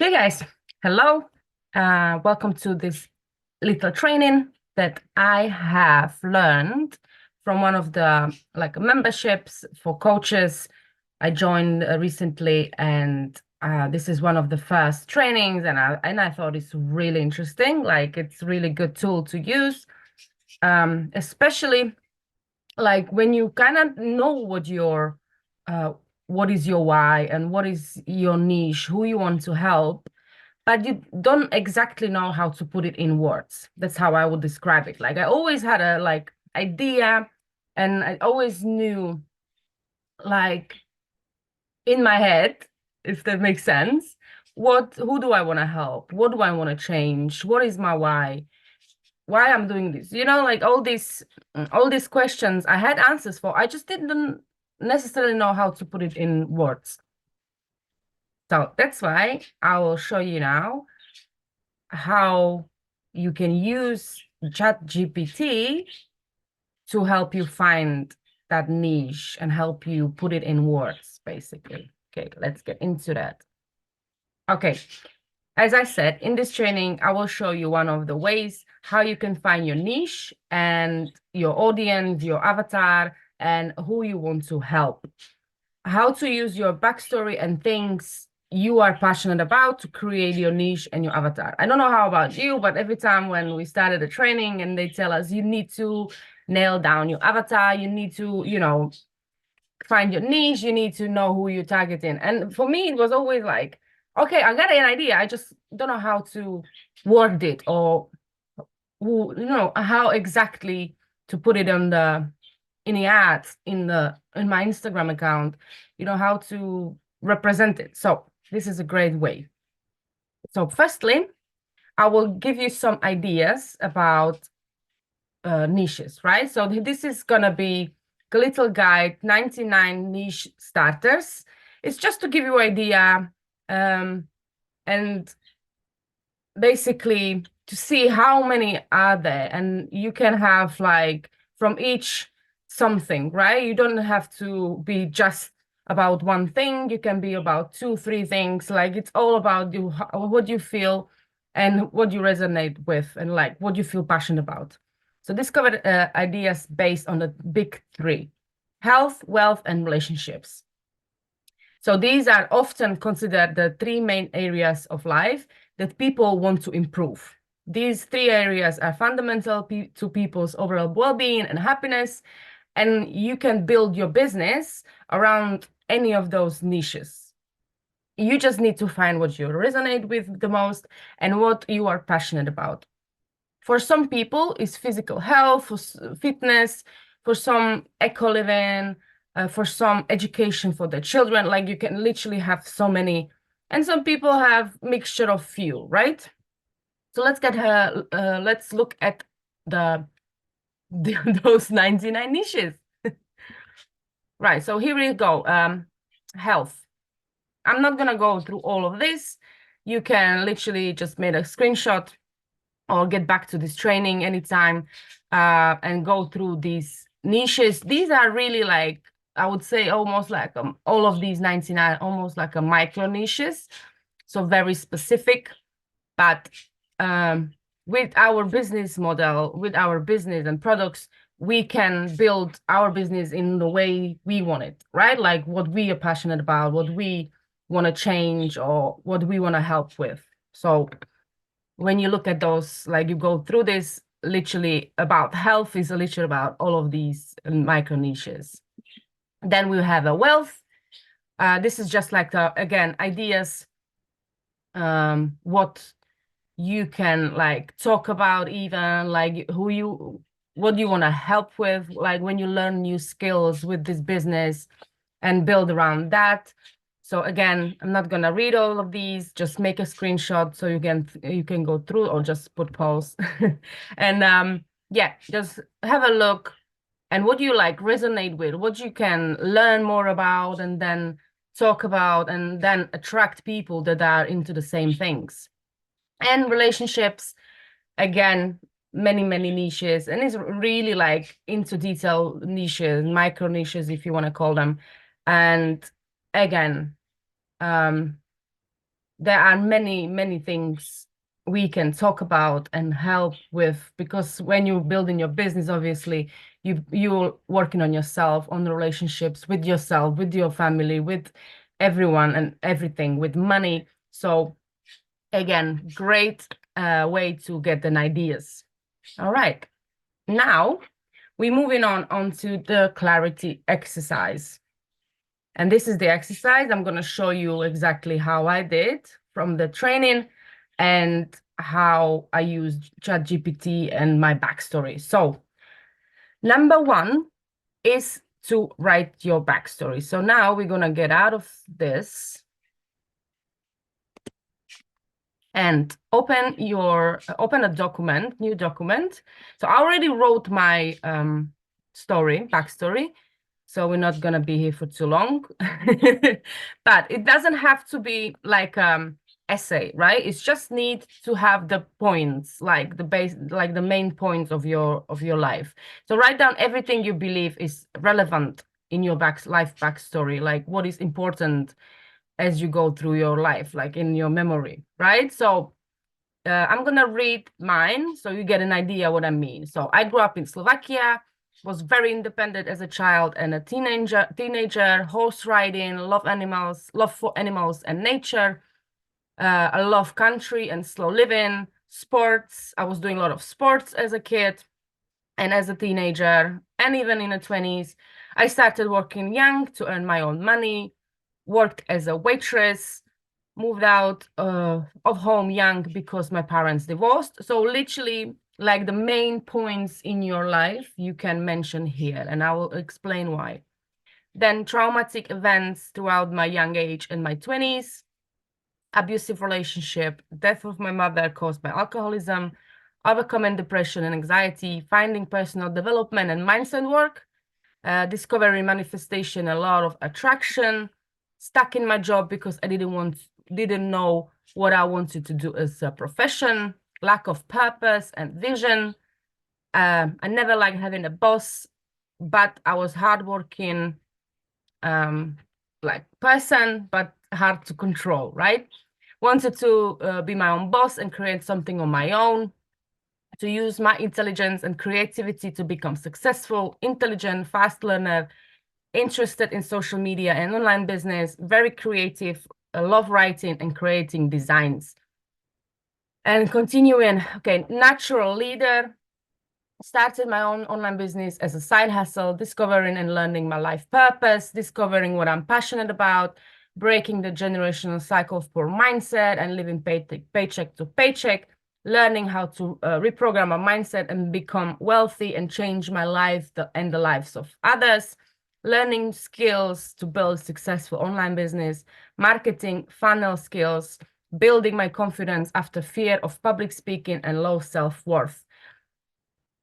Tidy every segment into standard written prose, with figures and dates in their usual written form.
Hey guys, hello. Welcome to this little training that I have learned from one of the memberships for coaches I joined recently, and this is one of the first trainings, and I thought it's really interesting. Like it's really good tool to use, especially like when you kind of know uh, what is your why and what is your niche, who you want to help, but you don't exactly know how to put it in words. That's how I would describe it. Like I always had a idea, and I always knew like in my head, if that makes sense, who do I want to help? What do I want to change? What is my why I'm doing this? Like all these questions I had answers for. I just didn't necessarily know how to put it in words. So that's why I will show you now how you can use ChatGPT to help you find that niche and help you put it in words, basically. Okay, let's get into that. Okay, as I said, in this training, I will show you one of the ways how you can find your niche and your audience, your avatar, and who you want to help. How to use your backstory and things you are passionate about to create your niche and your avatar. I don't know how about you, but every time when we started a training and they tell us you need to nail down your avatar, you need to, find your niche, you need to know who you're targeting. And for me, it was always like, okay, I got an idea. I just don't know how to word it or how exactly to put it on in the ads in my Instagram account, how to represent it. So this is a great way. So firstly, I will give you some ideas about niches, right? So this is gonna be a little guide, 99 niche starters. It's just to give you an idea, and basically to see how many are there, and you can have like from each something, right? You don't have to be just about one thing. You can be about two, three things. Like it's all about you, what you feel and what you resonate with and like what you feel passionate about. So this covered ideas based on the big three: health, wealth, and relationships. So these are often considered the three main areas of life that people want to improve. These three areas are fundamental to people's overall well-being and happiness, and you can build your business around any of those niches. You just need to find what you resonate with the most and what you are passionate about. For some people, it's physical health, for fitness, for some eco living, for some education for their children. Like you can literally have so many, and some people have mixture of few, right? So let's look at the those 99 niches. Right. So here we go. Health. I'm not gonna go through all of this. You can literally just make a screenshot or get back to this training anytime and go through these niches. These are really like, I would say almost like all of these 99, almost like a micro niches. So very specific, but with our business model, with our business and products, we can build our business in the way we want it, right? Like what we are passionate about, what we want to change or what we want to help with. So when you look at those, like you go through this, literally about health is literally about all of these micro niches. Then we have a wealth. This is just like again ideas, what you can like talk about, even like what you want to help with, like when you learn new skills with this business and build around that. So again, I'm not gonna read all of these, just make a screenshot so you can go through or just put pause. And yeah, just have a look and what you like resonate with, what you can learn more about and then talk about and then attract people that are into the same things. And relationships, again, many niches, and it's really like into detail niches, micro niches, if you want to call them. And again, there are many things we can talk about and help with, because when you're building your business, obviously you're working on yourself, on the relationships with yourself, with your family, with everyone and everything, with money. So again, great way to get an ideas. All right, now we're moving on onto the clarity exercise. And this is the exercise. I'm going to show you exactly how I did from the training and how I used ChatGPT and my backstory. So number one is to write your backstory. So now we're going to get out of this and open a document, new document. So I already wrote my backstory. So we're not gonna be here for too long. But it doesn't have to be like essay, right? It's just need to have the points, like the base, like the main points of your life. So write down everything you believe is relevant in your life backstory, like what is important as you go through your life, like in your memory, right? So I'm gonna read mine so you get an idea what I mean. So I grew up in Slovakia, was very independent as a child and a teenager, horse riding, love for animals and nature. I love country and slow living, sports. I was doing a lot of sports as a kid and as a teenager, and even in the 20s. I started working young to earn my own money, worked as a waitress, moved out of home young because my parents divorced. So literally, like the main points in your life you can mention here, and I will explain why. Then traumatic events throughout my young age and my 20s, abusive relationship, death of my mother caused by alcoholism, overcoming depression and anxiety, finding personal development and mindset work, discovering manifestation, a lot of attraction, stuck in my job because I didn't know what I wanted to do as a profession, lack of purpose and vision. I never liked having a boss, but I was hardworking, like person, but hard to control, right? Wanted to be my own boss and create something on my own, to use my intelligence and creativity to become successful, intelligent, fast learner, interested in social media and online business, very creative, love writing and creating designs. And continuing, okay, natural leader, started my own online business as a side hustle, discovering and learning my life purpose, discovering what I'm passionate about, breaking the generational cycle of poor mindset and living paycheck to paycheck, learning how to reprogram my mindset and become wealthy and change my life and the lives of others, learning skills to build successful online business, marketing, funnel skills, building my confidence after fear of public speaking and low self-worth.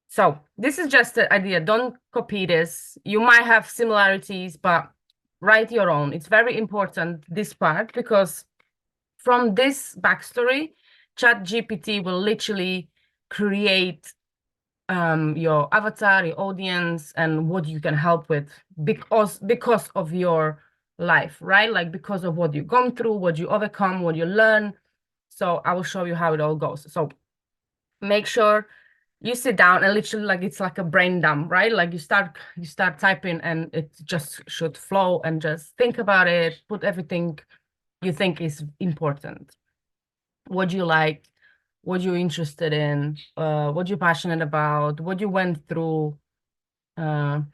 So this is just an idea. Don't copy this. You might have similarities, but write your own. It's very important, this part, because from this backstory, ChatGPT will literally create your avatar, your audience, and what you can help with because of your life, right? Like because of what you've gone through, what you overcome, what you learn. So I will show you how it all goes. So make sure you sit down and literally like it's like a brain dump, right? Like you start typing and it just should flow, and just think about it, put everything you think is important. What you like, what you're interested in, what you're passionate about, what you went through,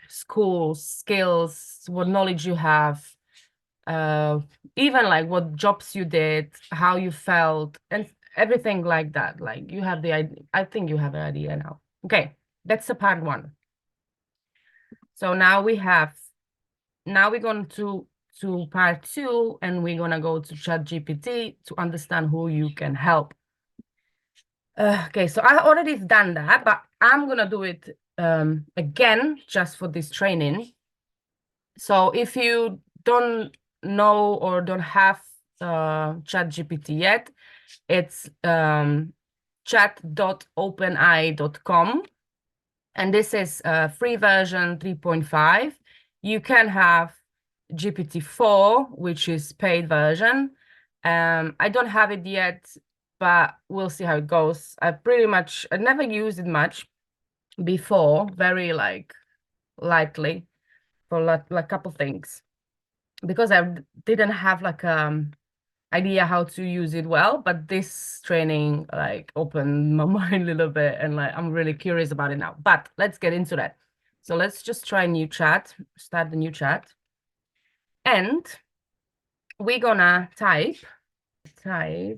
school, skills, what knowledge you have, even like what jobs you did, how you felt, and everything like that. Like you have the idea. I think you have an idea now. Okay, that's the part one. So now we're going to part two, and we're gonna go to ChatGPT to understand who you can help. Okay, so I already done that, but I'm gonna do it again just for this training. So if you don't know or don't have ChatGPT yet, it's chat.openai.com, and this is free version 3.5. You can have GPT-4, which is paid version, I don't have it yet, but we'll see how it goes. I never used it much before, very like lightly for like couple things because I didn't have like idea how to use it well, but this training like opened my mind a little bit and like I'm really curious about it now. But let's get into that. So let's just try a new chat, start the new chat. And we're gonna type, I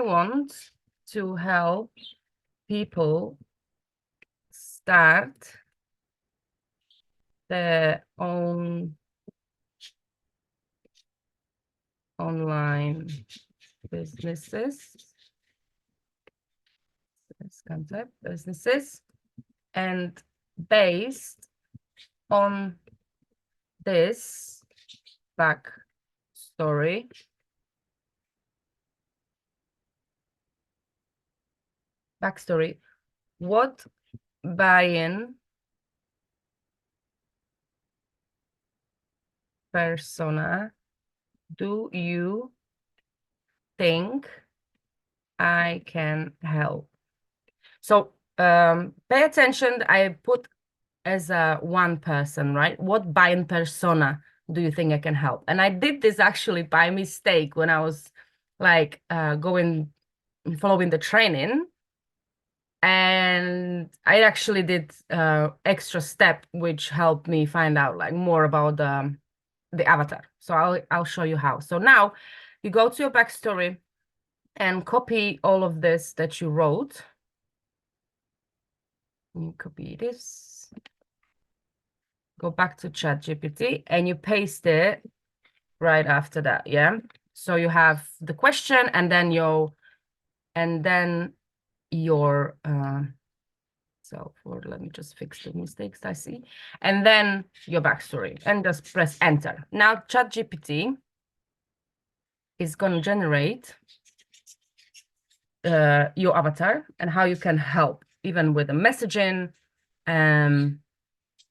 want to help people start their own online businesses, this concept, businesses, and based on this backstory, what buy-in persona do you think I can help? So pay attention. I put as a one person, right? What buy-in persona do you think I can help? And I did this actually by mistake when I was like following the training. And I actually did extra step which helped me find out like more about the avatar. So I'll show you how. So now you go to your backstory and copy all of this that you wrote. You copy this, go back to ChatGPT and you paste it right after that, yeah? So you have the question and then your let me just fix the mistakes I see. And then your backstory and just press enter. Now ChatGPT is going to generate your avatar and how you can help even with the messaging and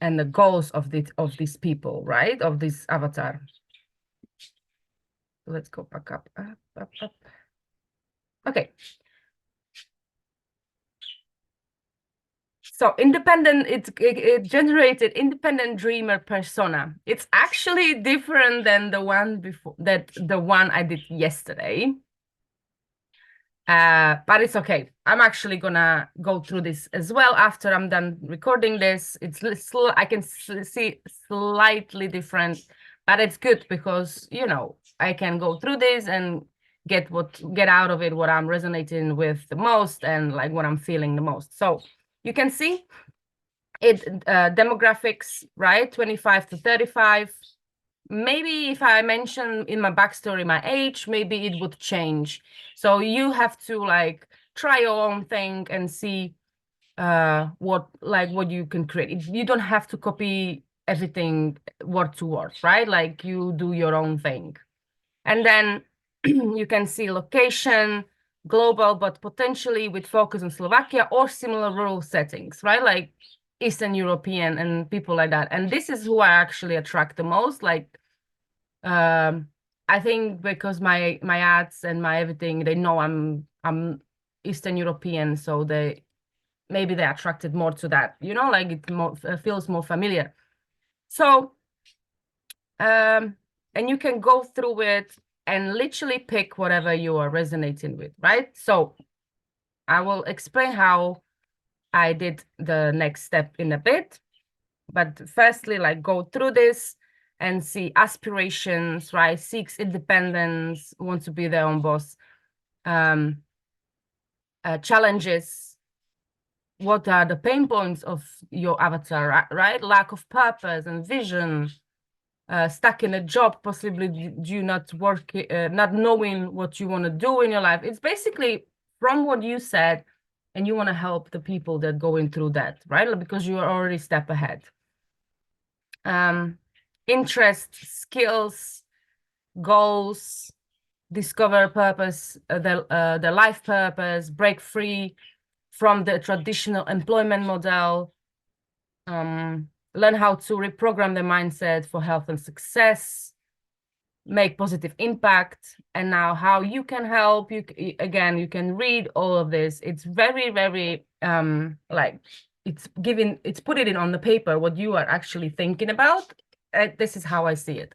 the goals of these people, right? Of this avatar. Let's go back up. Okay. So independent, it generated independent dreamer persona. It's actually different than the one before, the one I did yesterday. But it's okay. I'm actually gonna go through this as well after I'm done recording this. It's still, I can see slightly different, but it's good because, you know, I can go through this and get out of it what I'm resonating with the most and like what I'm feeling the most. So you can see it demographics, right? 25 to 35. Maybe if I mention in my backstory my age, maybe it would change. So you have to like try your own thing and see what you can create. You don't have to copy everything word to word, right? Like you do your own thing. And then you can see location, global, but potentially with focus on Slovakia or similar rural settings, right? Like Eastern European and people like that. And this is who I actually attract the most. Like, I think because my ads and my everything, they know I'm Eastern European, so maybe they attracted more to that, you know, like it feels more familiar. So, and you can go through it and literally pick whatever you are resonating with, right? So I will explain how I did the next step in a bit. But firstly, like go through this and see aspirations, right? Seeks independence, wants to be their own boss. Challenges, what are the pain points of your avatar, right? Lack of purpose and vision, stuck in a job, possibly due not not knowing what you want to do in your life. It's basically from what you said, and you want to help the people that going through that, right? Because you are already a step ahead. Interests, skills, goals, discover purpose, the life purpose, break free from the traditional employment model, learn how to reprogram the mindset for health and success, make positive impact, and now how you can help. Again, you can read all of this. It's very, very like it's put it in on the paper what you are actually thinking about. This is how I see it.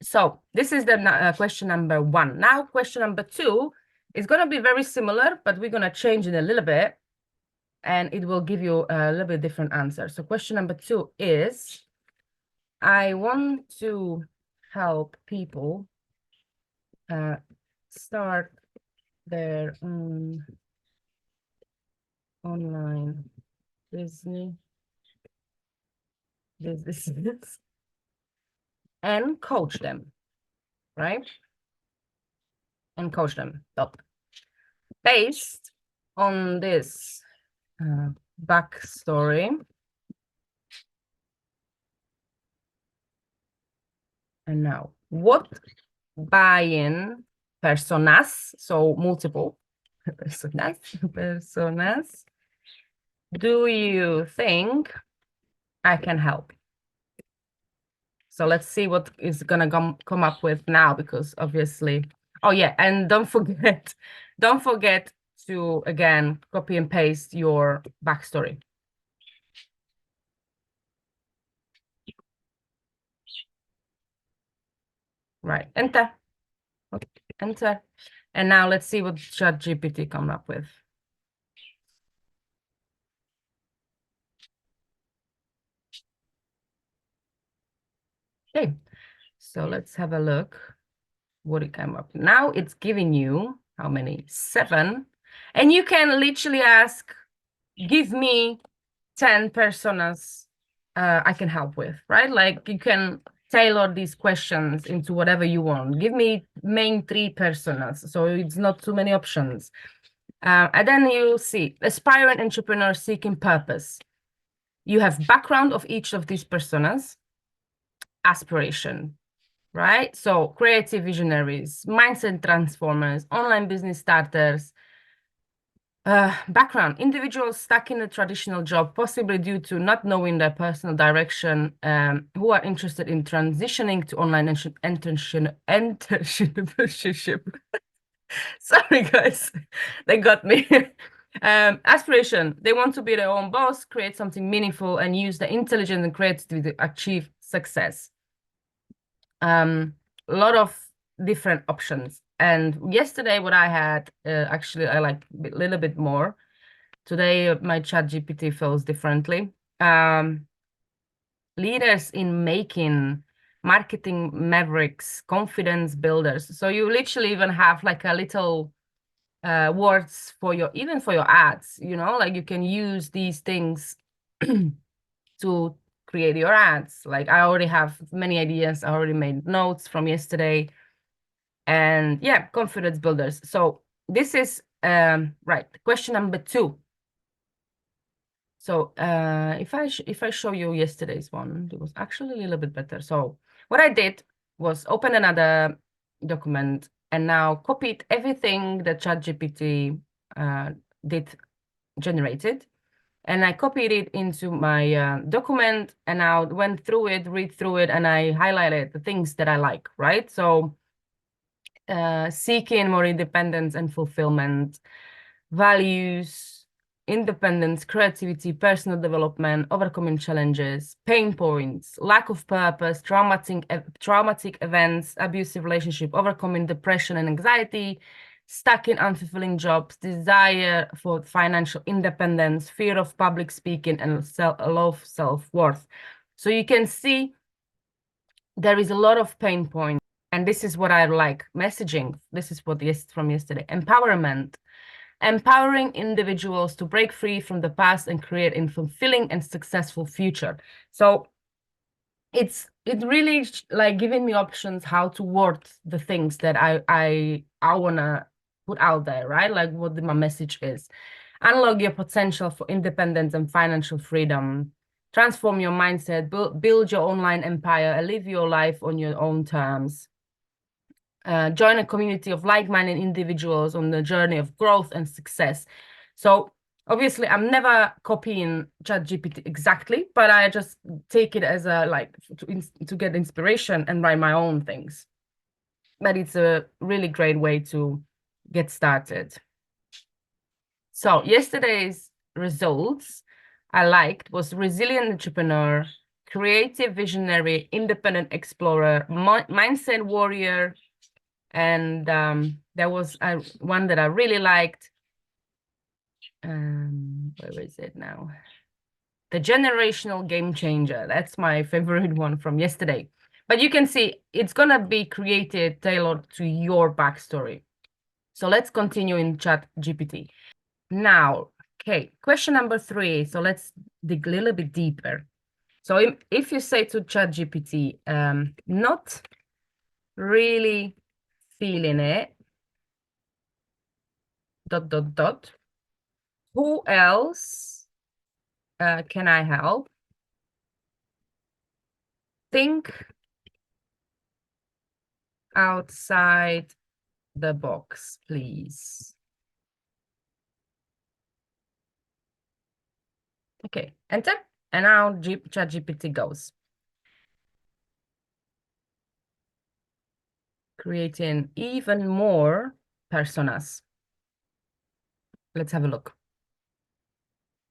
So this is the question number 1. Now question number 2 is going to be very similar, but we're going to change it a little bit, and it will give you a little bit different answer. So question number 2 is, I want to help people start their online business businesses and coach them, right? And coach them. So based on this backstory, and now what buy-in personas, so multiple personas, do you think I can help? So let's see what is gonna come up with now, because obviously, oh yeah, and don't forget to again copy and paste your backstory. Right, enter, enter, and now let's see what ChatGPT come up with. Okay, so let's have a look what it came up. Now it's giving you how many? 7, and you can literally ask, give me 10 personas I can help with, right? Like you can tailor these questions into whatever you want. Give me main 3 personas, so it's not too many options. And then you see aspiring entrepreneur seeking purpose. You have background of each of these personas, aspiration, right? So creative visionaries, mindset transformers, online business starters. Background, individuals stuck in a traditional job, possibly due to not knowing their personal direction, who are interested in transitioning to online entrepreneurship. Sorry, guys, they got me. Aspiration, they want to be their own boss, create something meaningful, and use their intelligence and creativity to achieve success. A lot of different options. And yesterday, what I had, actually, I like a little bit more. Today, my ChatGPT feels differently. Leaders in making, marketing mavericks, confidence builders. So you literally even have like a little words for your, even for your ads, you know, like you can use these things to create your ads. Like I already have many ideas. I already made notes from yesterday. And yeah, confidence builders. So this is right, question number 2. So if I show you yesterday's one, it was actually a little bit better. So what I did was open another document and now copied everything that ChatGPT did generated, and I copied it into my document, and now went through it, read through it, and I highlighted the things that I like, right? So seeking more independence and fulfillment, values, independence, creativity, personal development, overcoming challenges, pain points, lack of purpose, traumatic events, abusive relationship, overcoming depression and anxiety, stuck in unfulfilling jobs, desire for financial independence, fear of public speaking, and low self-worth. So you can see there is a lot of pain points. And this is what I like, messaging. This is what from yesterday. Empowerment, empowering individuals to break free from the past and create a fulfilling and successful future. So it really like giving me options how to word the things that I wanna put out there, right? Like what my message is. Unlock your potential for independence and financial freedom. Transform your mindset, build your online empire, and live your life on your own terms. Join a community of like-minded individuals on the journey of growth and success. So Obviously, I'm never copying ChatGPT exactly, but I just take it as a like to get inspiration and write my own things. But it's a really great way to get started. So yesterday's results I liked was resilient entrepreneur, creative visionary, independent explorer, mindset warrior, and there was one that I really liked. Where is it now? The generational game changer. That's my favorite one from yesterday. But you can see it's gonna be created tailored to your backstory. So let's continue in Chat GPT. Now, okay, question number 3. So let's dig a little bit deeper. So if you say to ChatGPT, not really feeling it, dot, dot, dot, who else can I help? Think outside the box, please. Okay, enter. And now ChatGPT goes. Creating even more personas. Let's have a look.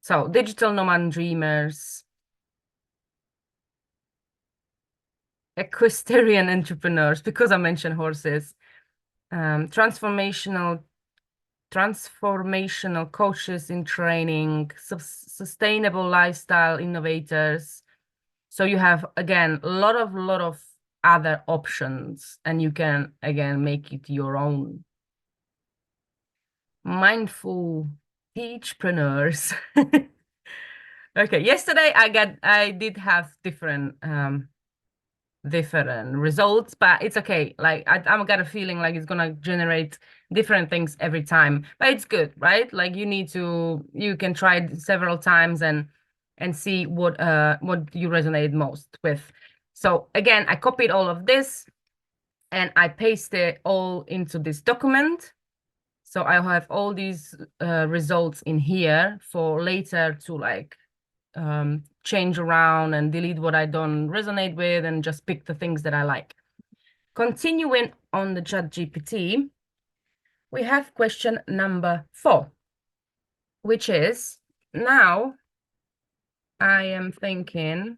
So digital nomad dreamers, equestrian entrepreneurs, because I mentioned horses, transformational coaches in training, sustainable lifestyle innovators. So you have, again, a lot of other options, and you can, again, make it your own. Mindful teachpreneurs. Okay, yesterday I did have different results, but it's okay. Like I've got a feeling like it's gonna generate different things every time, but it's good, right? Like you can try it several times and see what you resonate most with. So again, I copied all of this and I pasted it all into this document. So I have all these results in here for later to like change around and delete what I don't resonate with and just pick the things that I like. Continuing on the ChatGPT, we have question number 4, which is, now I am thinking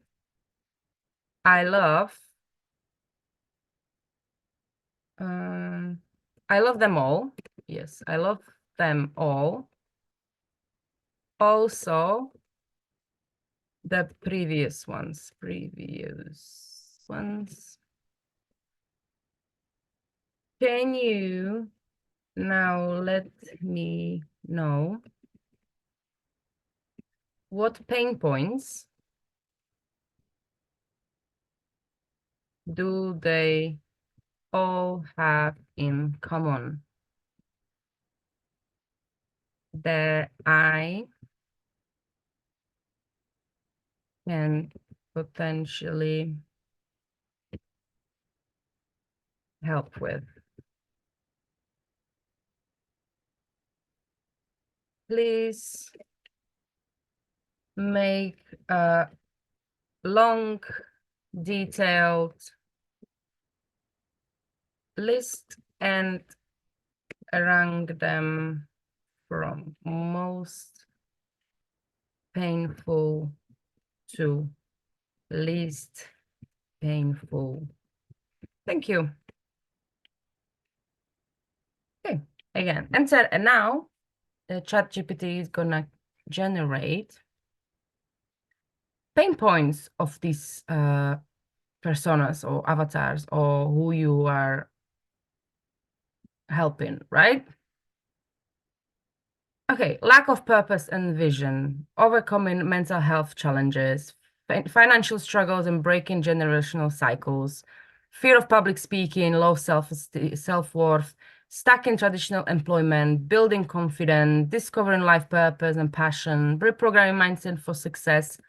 I love them all. Yes, I love them all. Also, the previous ones. Can you now let me know what pain points do they all have in common that I can potentially help with? Please make a long, detailed list and rank them from most painful to least painful. Thank you. Okay, again, enter, and now the ChatGPT is gonna generate pain points of these personas or avatars or who you are helping, right? Okay, lack of purpose and vision, overcoming mental health challenges, financial struggles and breaking generational cycles, fear of public speaking, low self-worth, stuck in traditional employment, building confidence, discovering life purpose and passion, reprogramming mindset for success,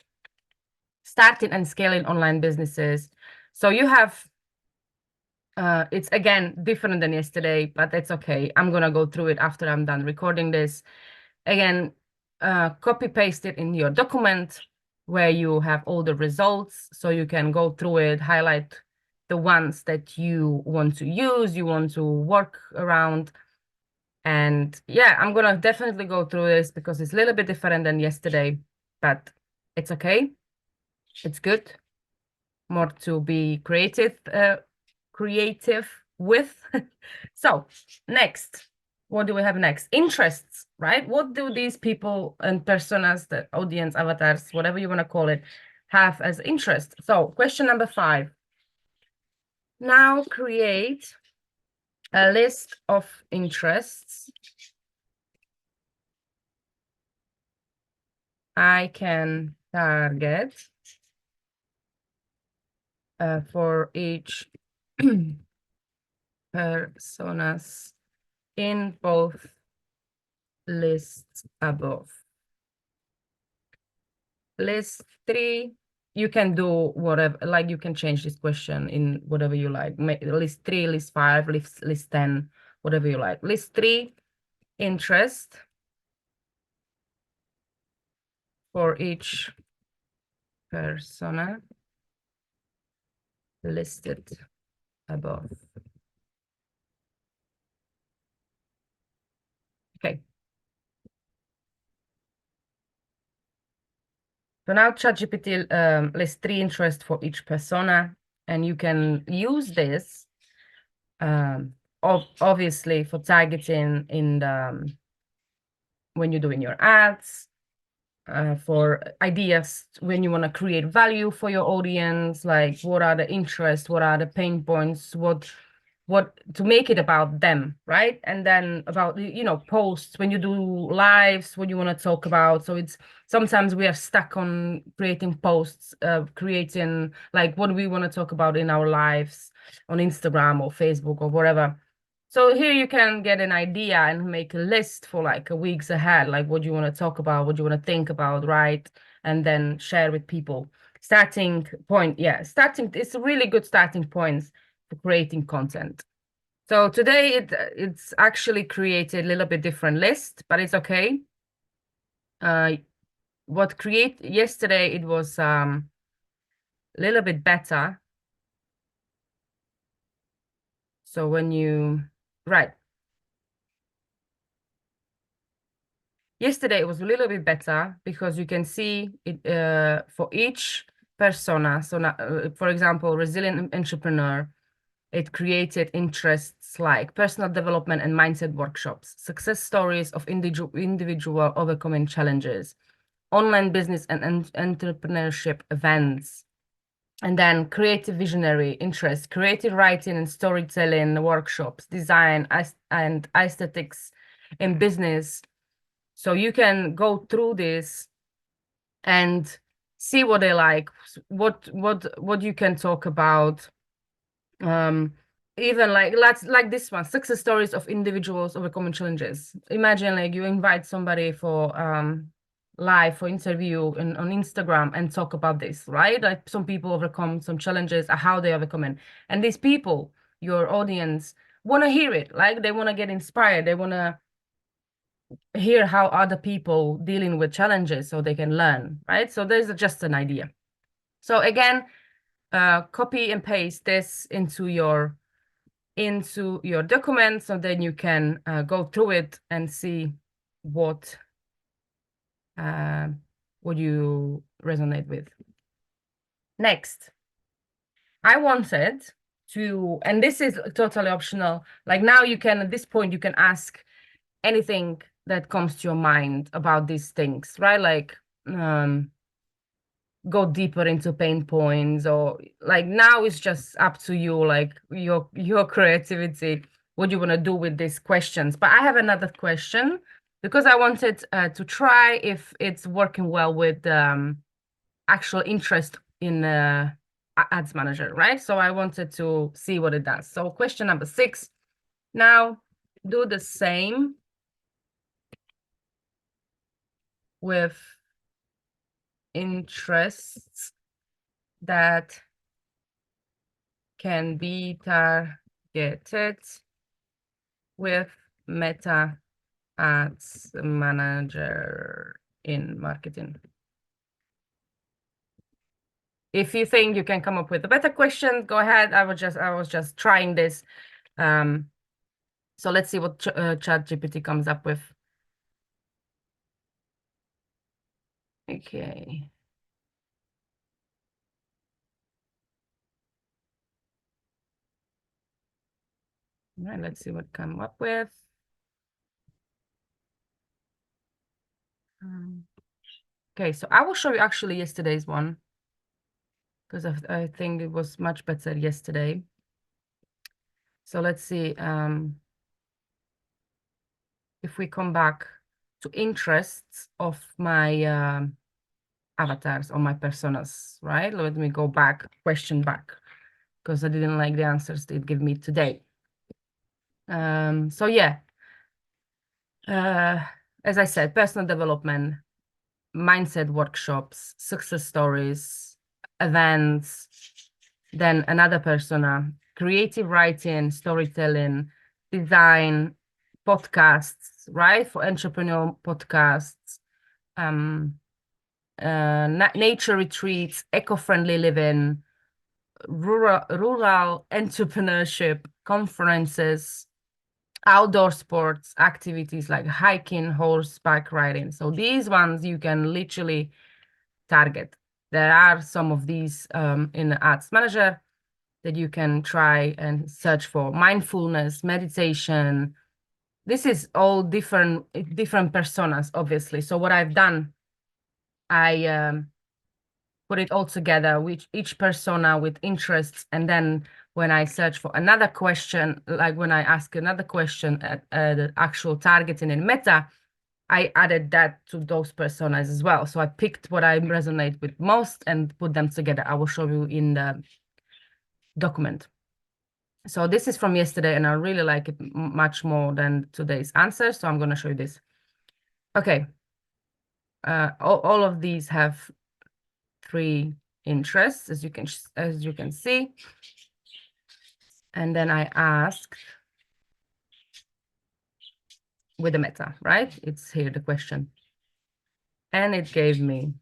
starting and scaling online businesses. So you have, it's again different than yesterday, but that's okay. I'm gonna go through it after I'm done recording this. Again, copy paste it in your document where you have all the results, so you can go through it, highlight the ones that you want to use, you want to work around. And yeah, I'm gonna definitely go through this because it's a little bit different than yesterday, but it's okay. It's good. More to be creative with. So next, what do we have next? Interests, right? What do these people and personas, the audience, avatars, whatever you want to call it, have as interest? So question number 5. Now create a list of interests I can target for each personas in both lists above. List 3, you can do whatever, like you can change this question in whatever you like. List 3, list 5, list 10, whatever you like. List 3, interest for each persona listed above. Okay. So now ChatGPT lists 3 interests for each persona, and you can use this obviously for targeting in the when you're doing your ads, for ideas when you want to create value for your audience, like what are the interests, what are the pain points, what to make it about them, right? And then about, posts when you do lives, what you want to talk about. So it's sometimes we are stuck on creating posts, creating like what do we want to talk about in our lives on Instagram or Facebook or whatever. So here you can get an idea and make a list for like a weeks ahead, like what you want to talk about, what you want to think about, right? And then share with people. Starting point, yeah, it's a really good starting point for creating content. So today it's actually created a little bit different list, but it's okay. What create yesterday it was a little bit better. So when you right. Yesterday it was a little bit better because you can see it for each persona. So now, for example, resilient entrepreneur, it created interests like personal development and mindset workshops, success stories of individual overcoming challenges, online business and entrepreneurship events, and then creative visionary interest, creative writing and storytelling workshops, design and aesthetics in business. So you can go through this and see what they like, what you can talk about. Even like this one, success stories of individuals overcoming challenges. Imagine like you invite somebody for live for interview on Instagram and talk about this, right? Like some people overcome some challenges, how they overcome it. And these people, your audience, want to hear it. Like they want to get inspired. They want to hear how other people dealing with challenges so they can learn, right? So there's just an idea. So again, copy and paste this into your document, so then you can go through it and see what you resonate with. Next, I wanted to, and this is totally optional, like now you can, at this point, you can ask anything that comes to your mind about these things, right? Like go deeper into pain points, or like now it's just up to you, like your creativity, what you want to do with these questions. But I have another question because I wanted to try if it's working well with actual interest in ads manager, right? So I wanted to see what it does. So question number 6, now do the same with interests that can be targeted with Meta Ads Manager. in marketing. If you think you can come up with a better question, go ahead. I was just trying this. So let's see what ChatGPT comes up with. Okay. All right, let's see what come up with. Okay, so I will show you actually yesterday's one because I think it was much better yesterday. So let's see if we come back to interests of my avatars or my personas, right? Let me go back, question back, because I didn't like the answers it gave me today. So yeah, as I said, personal development, mindset workshops, success stories, events, then another persona, creative writing, storytelling, design, podcasts, right? For entrepreneurial podcasts, nature retreats, eco-friendly living, rural entrepreneurship, conferences, outdoor sports activities like hiking, horseback riding. So these ones you can literally target. There are some of these in the Ads Manager that you can try and search for. Mindfulness, meditation. This is all different personas, obviously. So what I've done, I put it all together with each persona with interests, and then when I search for another question, like when I ask another question at the actual targeting in Meta, I added that to those personas as well. So I picked what I resonate with most and put them together. I will show you in the document. So this is from yesterday, and I really like it much more than today's answer. So I'm going to show you this. Okay. All of these have 3 interests, as you can see. And then I asked with the meta, right? It's here the question. And it gave me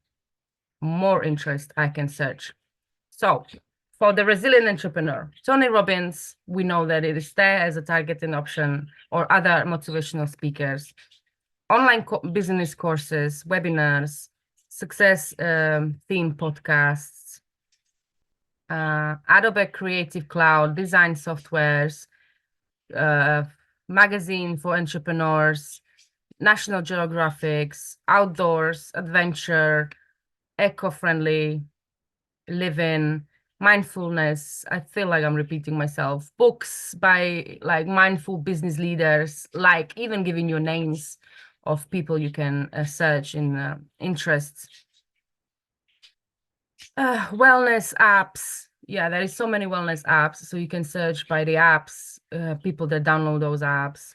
more interest I can search. So for the resilient entrepreneur, Tony Robbins, we know that it is there as a targeting option, or other motivational speakers, online business courses, webinars, success theme podcasts, Adobe Creative Cloud, design softwares, magazine for entrepreneurs, National Geographics, outdoors, adventure, eco-friendly living, mindfulness. I feel like I'm repeating myself. Books by like mindful business leaders, like even giving you names of people you can search in interests. Wellness apps. Yeah, there is so many wellness apps. So you can search by the apps, people that download those apps.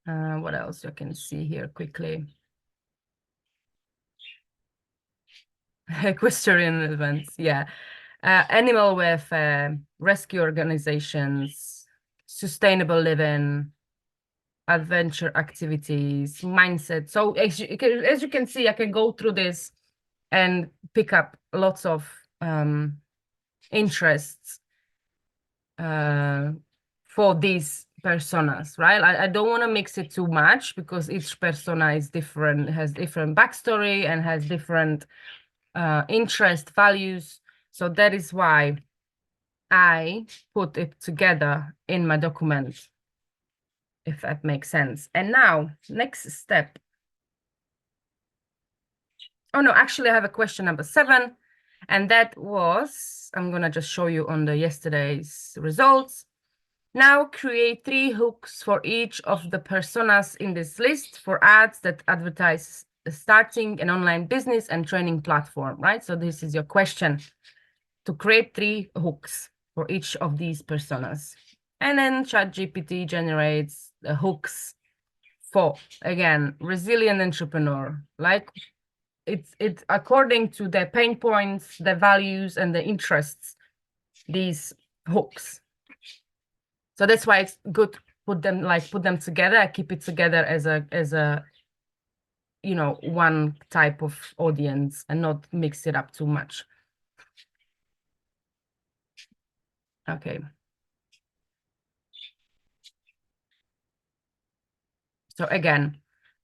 What else you can see here quickly? Equestrian events, yeah. Animal welfare, rescue organizations, sustainable living, adventure activities, mindset. So as you can see, I can go through this and pick up lots of interests for these personas, right? I don't want to mix it too much because each persona is different, has different backstory and has different interest, values. So that is why I put it together in my document, if that makes sense. And now, next step. Oh, no, actually, I have a question number 7. And that was, I'm going to just show you on the yesterday's results. Now create 3 hooks for each of the personas in this list for ads that advertise starting an online business and training platform, right? So this is your question, to create 3 hooks for each of these personas. And then ChatGPT generates the hooks for, again, resilient entrepreneur. Like it's according to the pain points, the values, and the interests, these hooks. So that's why it's good put them together. I keep it together as a one type of audience and not mix it up too much. Okay. So again,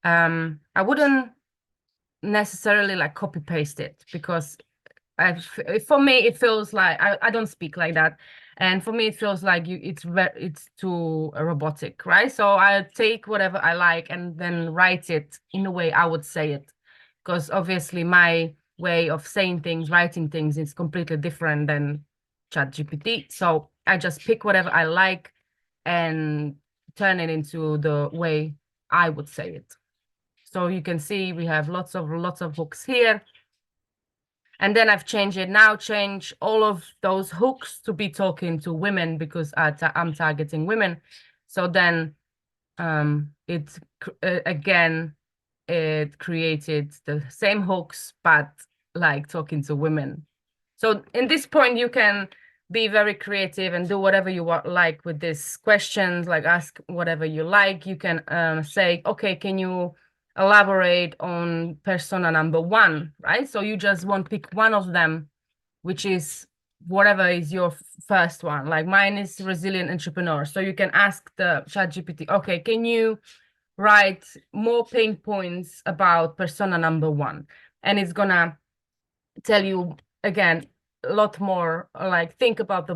I wouldn't necessarily like copy paste it, because for me it feels like I don't speak like that, and for me it feels like it's too robotic, right? So I take whatever I like and then write it in the way I would say it, because obviously my way of saying things, writing things, is completely different than ChatGPT. So I just pick whatever I like and turn it into the way I would say it. So you can see we have lots of hooks here. And then I've changed it now, change all of those hooks to be talking to women, because I'm targeting women. So then again, it created the same hooks, but like talking to women. So in this point, you can be very creative and do whatever you want, like with these questions, like ask whatever you like. You can say, okay, can you elaborate on persona number one, right? So you just want to pick one of them, which is whatever is your first one. Like mine is resilient entrepreneur. So you can ask the ChatGPT, okay, can you write more pain points about persona number one? And it's gonna tell you again a lot more, like think out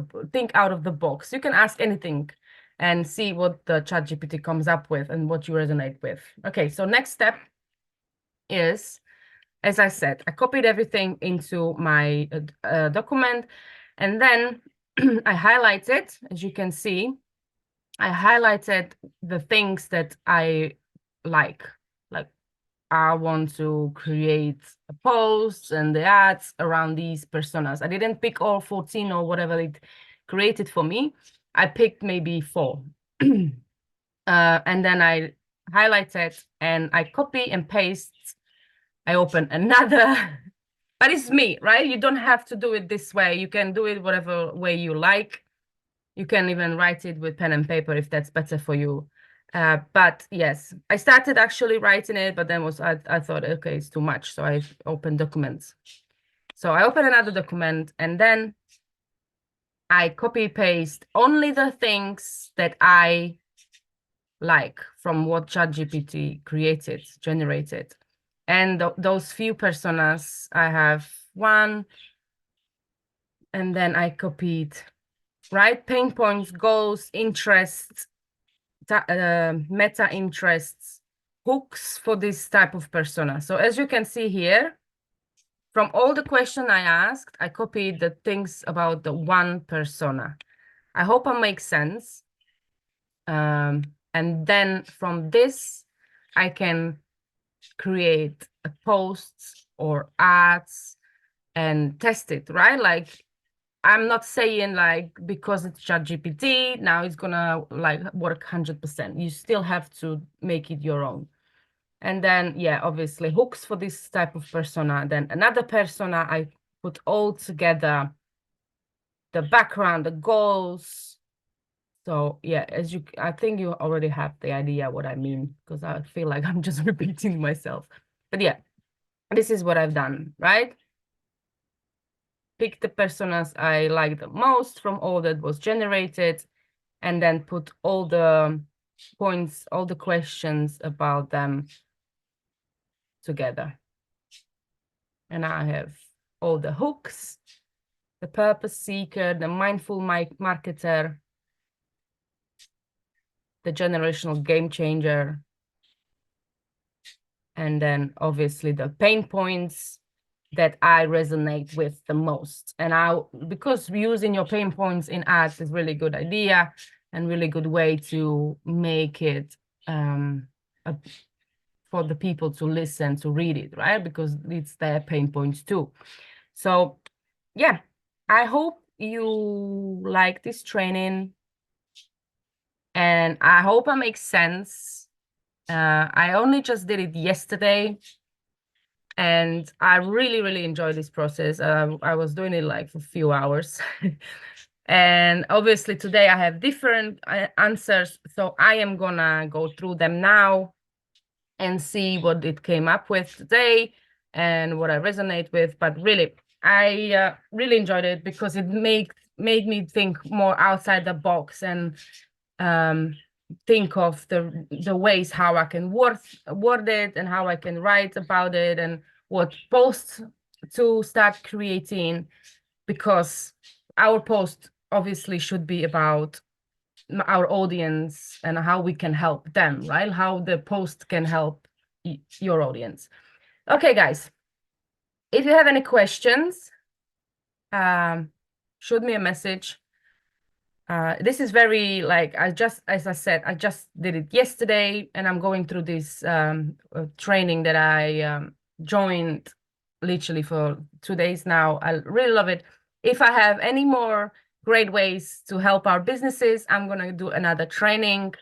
of the box. You can ask anything and see what the ChatGPT comes up with and what you resonate with. Okay, so next step is, as I said, I copied everything into my document, and then I highlighted, as you can see, I highlighted the things that I like. Like I want to create a post and the ads around these personas. I didn't pick all 14 or whatever it created for me. I picked maybe 4. And then I highlighted and I copy and paste. I open another, but it's me, right? You don't have to do it this way. You can do it whatever way you like. You can even write it with pen and paper if that's better for you. But yes, I started actually writing it, but then I thought, okay, it's too much. So I opened documents. So I opened another document, and then I copy paste only the things that I like from what ChatGPT generated. And those few personas, I have 1, and then I copied, right? Pain points, goals, interests, meta interests, hooks for this type of persona. So as you can see here, from all the questions I asked, I copied the things about the one persona. I hope it makes sense. And then from this, I can create posts or ads and test it, right? Like I'm not saying like because it's ChatGPT, now it's gonna like work 100%. You still have to make it your own. And then, yeah, obviously hooks for this type of persona. Then another persona, I put all together, the background, the goals. So yeah, I think you already have the idea what I mean, because I feel like I'm just repeating myself. But yeah, this is what I've done, right? Pick the personas I like the most from all that was generated, and then put all the points, all the questions about them together. And I have all the hooks, the purpose seeker, the mindful marketer, the generational game changer, and then obviously the pain points that I resonate with the most. And because using your pain points in ads is really good idea and really good way to make it for the people to listen, to read it, right? Because it's their pain points too. So yeah, I hope you like this training, and I hope it makes sense. I only just did it yesterday, and I really, really enjoyed this process. I was doing it like for a few hours. And obviously today I have different answers, so I am gonna go through them now and see what it came up with today and what I resonate with. But really, I really enjoyed it because it made me think more outside the box and think of the ways how I can word it and how I can write about it and what posts to start creating, because our post obviously should be about our audience and how we can help them, right? How the post can help your audience. Okay, guys, if you have any questions, shoot me a message. This is very like, as I said, I just did it yesterday, and I'm going through this training that I joined literally for 2 days now. I really love it. If I have any more great ways to help our businesses, I'm gonna do another training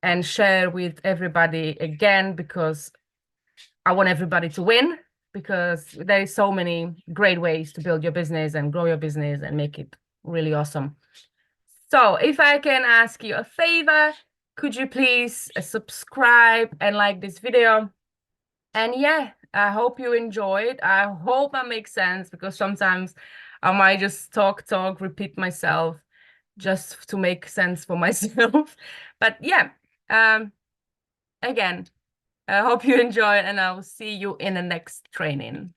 and share with everybody again, because I want everybody to win, because there is so many great ways to build your business and grow your business and make it really awesome. So if I can ask you a favor, could you please subscribe and like this video? And yeah, I hope you enjoyed. I hope I make sense, because sometimes I might just talk, repeat myself just to make sense for myself. But yeah, again, I hope you enjoy, and I'll see you in the next training.